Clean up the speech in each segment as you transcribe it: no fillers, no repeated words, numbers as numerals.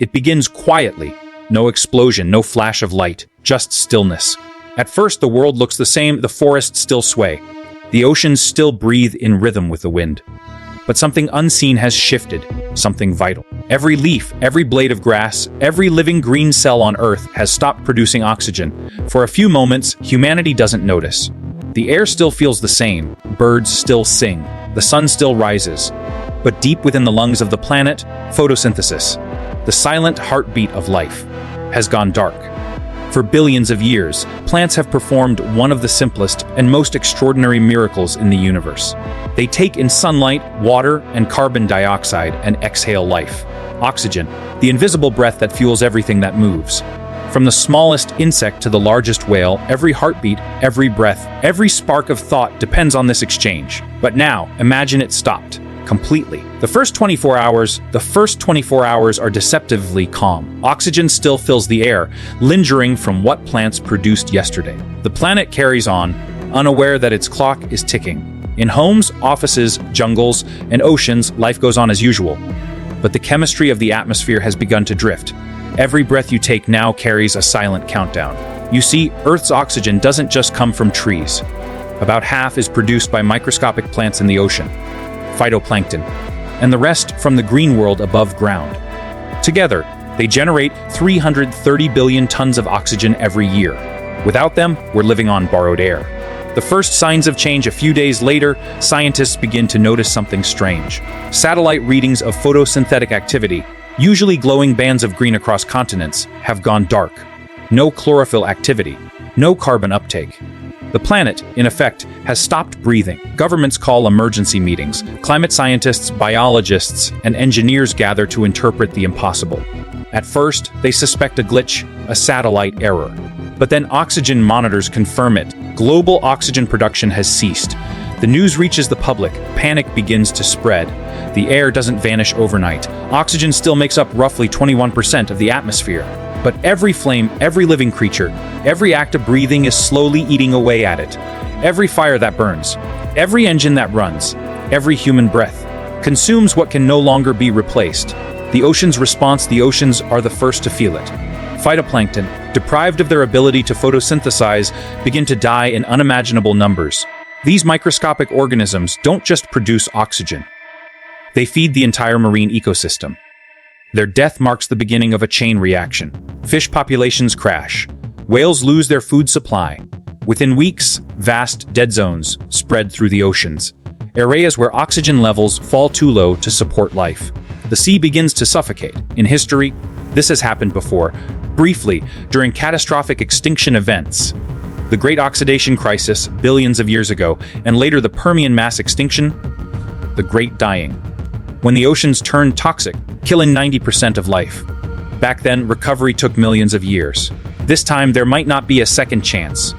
It begins quietly. No explosion, no flash of light, just stillness. At first, the world looks the same, the forests still sway. The oceans still breathe in rhythm with the wind. But something unseen has shifted, something vital. Every leaf, every blade of grass, every living green cell on Earth has stopped producing oxygen. For a few moments, humanity doesn't notice. The air still feels the same, birds still sing, the sun still rises. But deep within the lungs of the planet, photosynthesis, the silent heartbeat of life, has gone dark. For billions of years, plants have performed one of the simplest and most extraordinary miracles in the universe. They take in sunlight, water, and carbon dioxide and exhale life. Oxygen, the invisible breath that fuels everything that moves. From the smallest insect to the largest whale, every heartbeat, every breath, every spark of thought depends on this exchange. But now, imagine it stopped. Completely. The first 24 hours are deceptively calm. Oxygen still fills the air, lingering from what plants produced yesterday. The planet carries on, unaware that its clock is ticking. In homes, offices, jungles, and oceans, life goes on as usual. But the chemistry of the atmosphere has begun to drift. Every breath you take now carries a silent countdown. You see, Earth's oxygen doesn't just come from trees. About half is produced by microscopic plants in the ocean, phytoplankton, and the rest from the green world above ground. Together, they generate 330 billion tons of oxygen every year. Without them, we're living on borrowed air. The first signs of change a few days later, scientists begin to notice something strange. Satellite readings of photosynthetic activity, usually glowing bands of green across continents, have gone dark. No chlorophyll activity, no carbon uptake. The planet, in effect, has stopped breathing. Governments call emergency meetings. Climate scientists, biologists, and engineers gather to interpret the impossible. At first, they suspect a glitch, a satellite error. But then oxygen monitors confirm it. Global oxygen production has ceased. The news reaches the public. Panic begins to spread. The air doesn't vanish overnight. Oxygen still makes up roughly 21% of the atmosphere. But every flame, every living creature, every act of breathing is slowly eating away at it. Every fire that burns, every engine that runs, every human breath consumes what can no longer be replaced. The ocean's response, the oceans are the first to feel it. Phytoplankton, deprived of their ability to photosynthesize, begin to die in unimaginable numbers. These microscopic organisms don't just produce oxygen. They feed the entire marine ecosystem. Their death marks the beginning of a chain reaction. Fish populations crash. Whales lose their food supply. Within weeks, vast dead zones spread through the oceans, areas where oxygen levels fall too low to support life. The sea begins to suffocate. In history, this has happened before, briefly, during catastrophic extinction events. The Great Oxidation Crisis, billions of years ago, and later the Permian mass extinction, the Great Dying, when the oceans turned toxic, killing 90% of life. Back then, recovery took millions of years. This time, there might not be a second chance.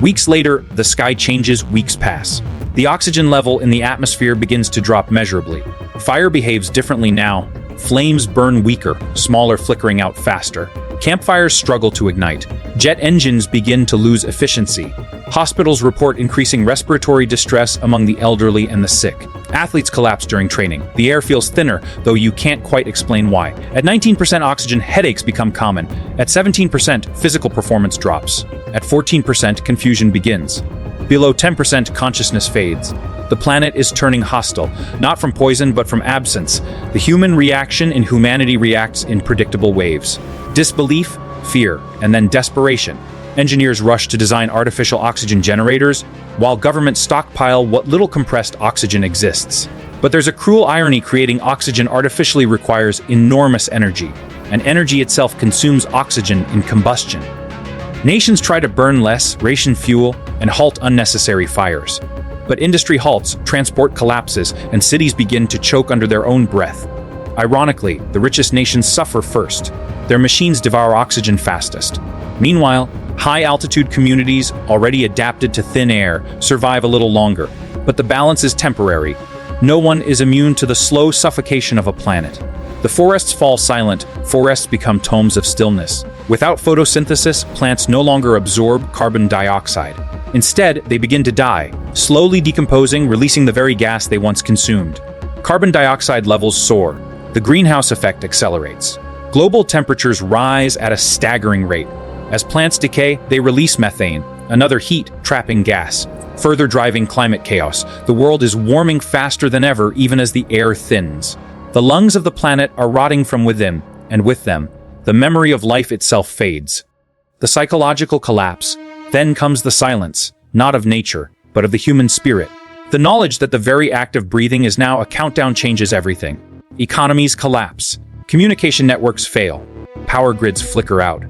Weeks later, the sky changes, weeks pass. The oxygen level in the atmosphere begins to drop measurably. Fire behaves differently now. Flames burn weaker, smaller, flickering out faster. Campfires struggle to ignite. Jet engines begin to lose efficiency. Hospitals report increasing respiratory distress among the elderly and the sick. Athletes collapse during training. The air feels thinner, though you can't quite explain why. At 19% oxygen, headaches become common. At 17%, physical performance drops. At 14%, confusion begins. Below 10%, consciousness fades. The planet is turning hostile, not from poison but from absence. The human reaction in humanity reacts in predictable waves. Disbelief, fear, and then desperation. Engineers rush to design artificial oxygen generators, while governments stockpile what little compressed oxygen exists. But there's a cruel irony: creating oxygen artificially requires enormous energy, and energy itself consumes oxygen in combustion. Nations try to burn less, ration fuel, and halt unnecessary fires. But industry halts, transport collapses, and cities begin to choke under their own breath. Ironically, the richest nations suffer first. Their machines devour oxygen fastest. Meanwhile, high-altitude communities, already adapted to thin air, survive a little longer. But the balance is temporary. No one is immune to the slow suffocation of a planet. The forests fall silent, forests become tomes of stillness. Without photosynthesis, plants no longer absorb carbon dioxide. Instead, they begin to die, slowly decomposing, releasing the very gas they once consumed. Carbon dioxide levels soar. The greenhouse effect accelerates. Global temperatures rise at a staggering rate. As plants decay, they release methane, another heat-trapping gas, further driving climate chaos. The world is warming faster than ever, even as the air thins. The lungs of the planet are rotting from within, and with them, the memory of life itself fades. The psychological collapse. Then comes the silence, not of nature, but of the human spirit. The knowledge that the very act of breathing is now a countdown changes everything. Economies collapse. Communication networks fail. Power grids flicker out.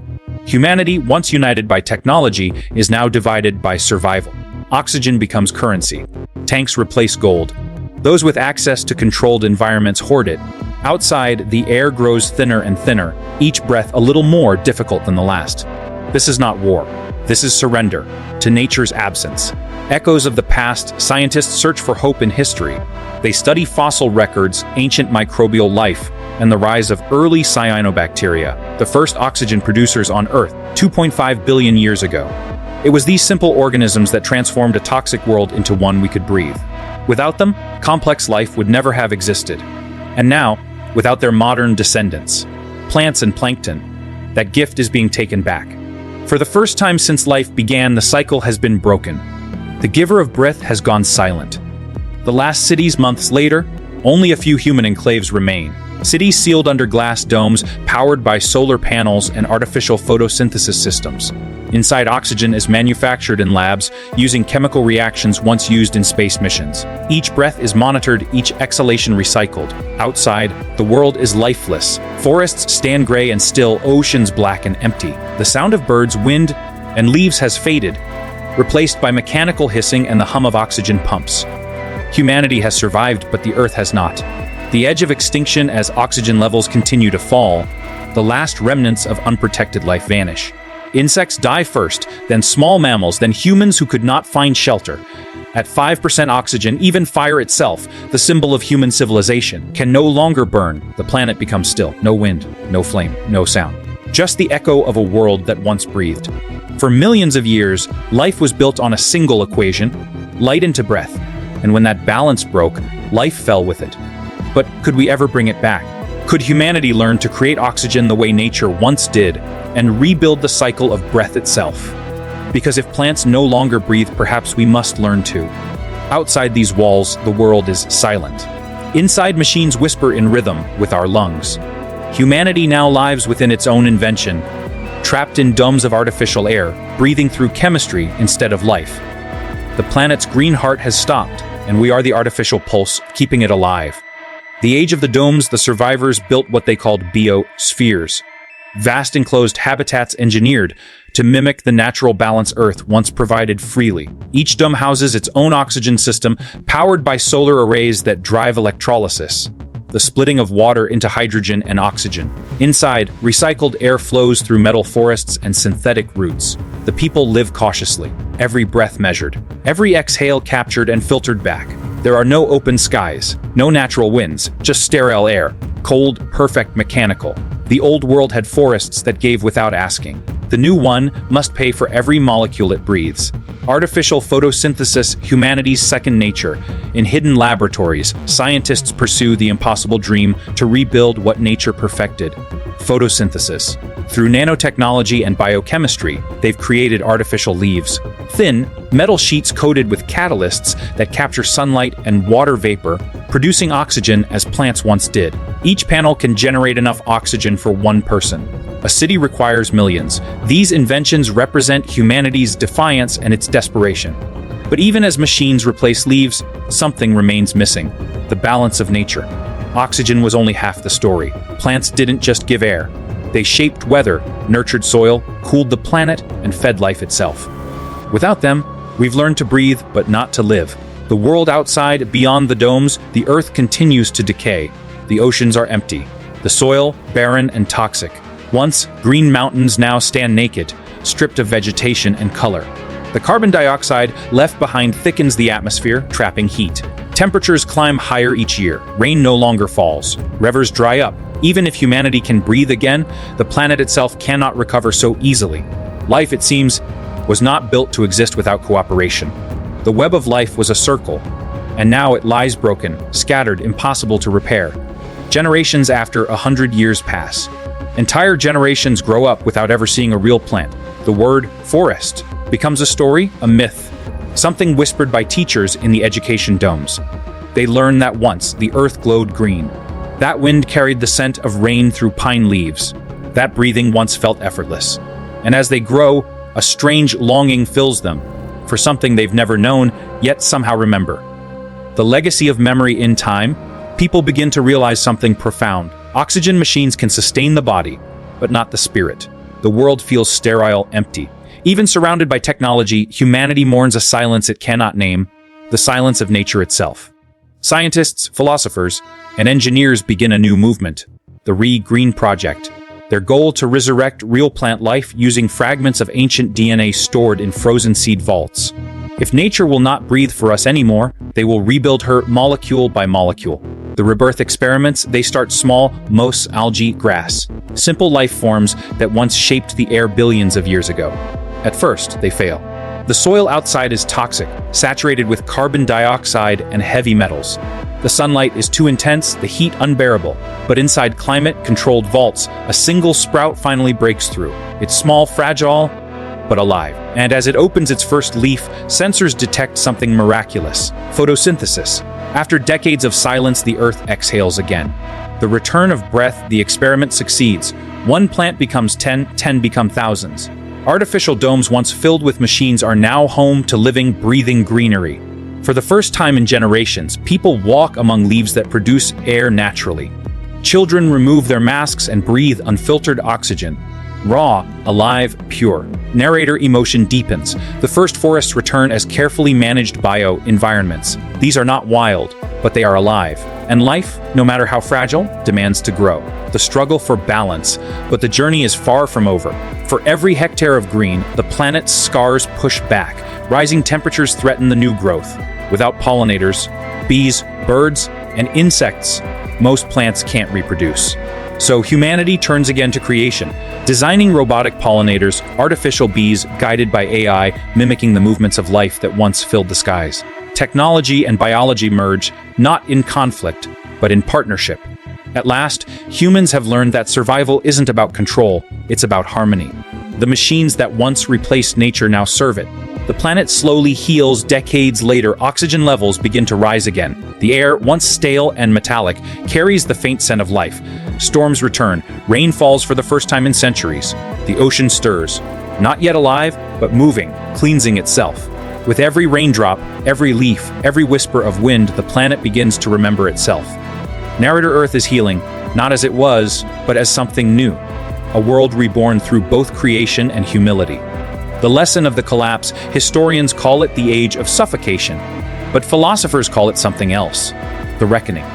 Humanity, once united by technology, is now divided by survival. Oxygen becomes currency. Tanks replace gold. Those with access to controlled environments hoard it. Outside, the air grows thinner and thinner, each breath a little more difficult than the last. This is not war. This is surrender to nature's absence. Echoes of the past, scientists search for hope in history. They study fossil records, ancient microbial life, and the rise of early cyanobacteria, the first oxygen producers on Earth 2.5 billion years ago. It was these simple organisms that transformed a toxic world into one we could breathe. Without them, complex life would never have existed. And now, without their modern descendants, plants and plankton, that gift is being taken back. For the first time since life began, the cycle has been broken. The giver of breath has gone silent. The last cities months later, only a few human enclaves remain. Cities sealed under glass domes, powered by solar panels and artificial photosynthesis systems. Inside, oxygen is manufactured in labs, using chemical reactions once used in space missions. Each breath is monitored, each exhalation recycled. Outside, the world is lifeless. Forests stand gray and still, oceans black and empty. The sound of birds, wind, and leaves has faded, replaced by mechanical hissing and the hum of oxygen pumps. Humanity has survived, but the Earth has not. The edge of extinction as oxygen levels continue to fall, the last remnants of unprotected life vanish. Insects die first, then small mammals, then humans who could not find shelter. At 5% oxygen, even fire itself, the symbol of human civilization, can no longer burn. The planet becomes still. No wind, no flame, no sound. Just the echo of a world that once breathed. For millions of years, life was built on a single equation, light into breath. And when that balance broke, life fell with it. But could we ever bring it back? Could humanity learn to create oxygen the way nature once did and rebuild the cycle of breath itself? Because if plants no longer breathe, perhaps we must learn to. Outside these walls, the world is silent. Inside, machines whisper in rhythm with our lungs. Humanity now lives within its own invention, trapped in domes of artificial air, breathing through chemistry instead of life. The planet's green heart has stopped, and we are the artificial pulse, keeping it alive. The age of the domes, the survivors built what they called biospheres, vast enclosed habitats engineered to mimic the natural balance Earth once provided freely. Each dome houses its own oxygen system, powered by solar arrays that drive electrolysis, the splitting of water into hydrogen and oxygen. Inside, recycled air flows through metal forests and synthetic roots. The people live cautiously, every breath measured, every exhale captured and filtered back. There are no open skies, no natural winds, just sterile air, cold, perfect, mechanical. The old world had forests that gave without asking. The new one must pay for every molecule it breathes. Artificial photosynthesis, humanity's second nature. In hidden laboratories, scientists pursue the impossible dream to rebuild what nature perfected. Photosynthesis. Through nanotechnology and biochemistry, they've created artificial leaves. Thin, metal sheets coated with catalysts that capture sunlight and water vapor, producing oxygen as plants once did. Each panel can generate enough oxygen for one person. A city requires millions. These inventions represent humanity's defiance and its desperation. But even as machines replace leaves, something remains missing: the balance of nature. Oxygen was only half the story. Plants didn't just give air. They shaped weather, nurtured soil, cooled the planet, and fed life itself. Without them, we've learned to breathe, but not to live. The world outside, beyond the domes, the Earth continues to decay. The oceans are empty. The soil, barren and toxic. Once green mountains now stand naked, stripped of vegetation and color. The carbon dioxide left behind thickens the atmosphere, trapping heat. Temperatures climb higher each year. Rain no longer falls. Rivers dry up. Even if humanity can breathe again, the planet itself cannot recover so easily. Life, it seems, was not built to exist without cooperation. The web of life was a circle, and now it lies broken, scattered, impossible to repair. Generations after 100 years pass. Entire generations grow up without ever seeing a real plant. The word forest becomes a story, a myth, something whispered by teachers in the education domes. They learn that once the earth glowed green. That wind carried the scent of rain through pine leaves. That breathing once felt effortless. And as they grow, a strange longing fills them for something they've never known, yet somehow remember. The legacy of memory in time, people begin to realize something profound. Oxygen machines can sustain the body, but not the spirit. The world feels sterile, empty. Even surrounded by technology, humanity mourns a silence it cannot name, the silence of nature itself. Scientists, philosophers, and engineers begin a new movement, the Green Project. Their goal to resurrect real plant life using fragments of ancient DNA stored in frozen seed vaults. If nature will not breathe for us anymore, they will rebuild her molecule by molecule. The rebirth experiments, they start small, moss, algae, grass. Simple life forms that once shaped the air billions of years ago. At first, they fail. The soil outside is toxic, saturated with carbon dioxide and heavy metals. The sunlight is too intense, the heat unbearable. But inside climate-controlled vaults, a single sprout finally breaks through. It's small, fragile, but alive. And as it opens its first leaf, sensors detect something miraculous: photosynthesis. After decades of silence, the earth exhales again. The return of breath, the experiment succeeds. One plant becomes 10, 10 become thousands. Artificial domes once filled with machines are now home to living, breathing greenery. For the first time in generations, people walk among leaves that produce air naturally. Children remove their masks and breathe unfiltered oxygen. Raw, alive, pure. Narrator emotion deepens. The first forests return as carefully managed bio-environments. These are not wild, but they are alive. And life, no matter how fragile, demands to grow. The struggle for balance, but the journey is far from over. For every hectare of green, the planet's scars push back. Rising temperatures threaten the new growth. Without pollinators, bees, birds, and insects, most plants can't reproduce. So humanity turns again to creation, designing robotic pollinators, artificial bees guided by AI, mimicking the movements of life that once filled the skies. Technology and biology merge, not in conflict, but in partnership. At last, humans have learned that survival isn't about control, it's about harmony. The machines that once replaced nature now serve it. The planet slowly heals. Decades later, oxygen levels begin to rise again. The air, once stale and metallic, carries the faint scent of life. Storms return. Rain falls for the first time in centuries. The ocean stirs. Not yet alive, but moving, cleansing itself. With every raindrop, every leaf, every whisper of wind, the planet begins to remember itself. Narrator Earth is healing, not as it was, but as something new. A world reborn through both creation and humility. The lesson of the collapse, historians call it the age of suffocation, but philosophers call it something else: the reckoning.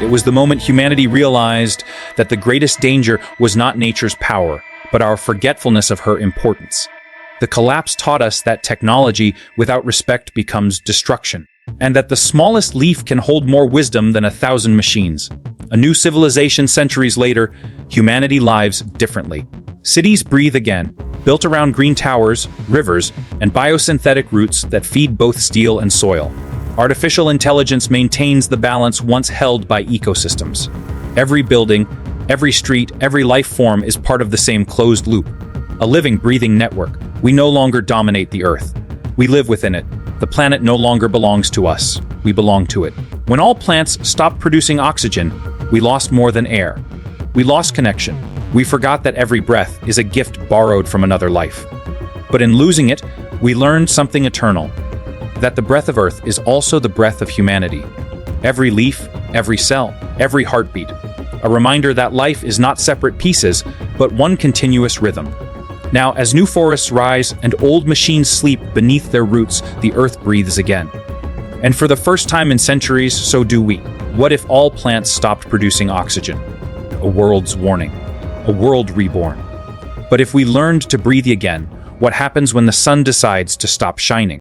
It was the moment humanity realized that the greatest danger was not nature's power, but our forgetfulness of her importance. The collapse taught us that technology without respect becomes destruction, and that the smallest leaf can hold more wisdom than 1,000 machines. A new civilization centuries later, humanity lives differently. Cities breathe again, built around green towers, rivers, and biosynthetic roots that feed both steel and soil. Artificial intelligence maintains the balance once held by ecosystems. Every building, every street, every life form is part of the same closed loop. A living, breathing network. We no longer dominate the Earth. We live within it. The planet no longer belongs to us. We belong to it. When all plants stopped producing oxygen, we lost more than air. We lost connection. We forgot that every breath is a gift borrowed from another life. But in losing it, we learned something eternal: that the breath of Earth is also the breath of humanity. Every leaf, every cell, every heartbeat. A reminder that life is not separate pieces, but one continuous rhythm. Now, as new forests rise and old machines sleep beneath their roots, the Earth breathes again. And for the first time in centuries, so do we. What if all plants stopped producing oxygen? A world's warning. A world reborn. But if we learned to breathe again, what happens when the sun decides to stop shining?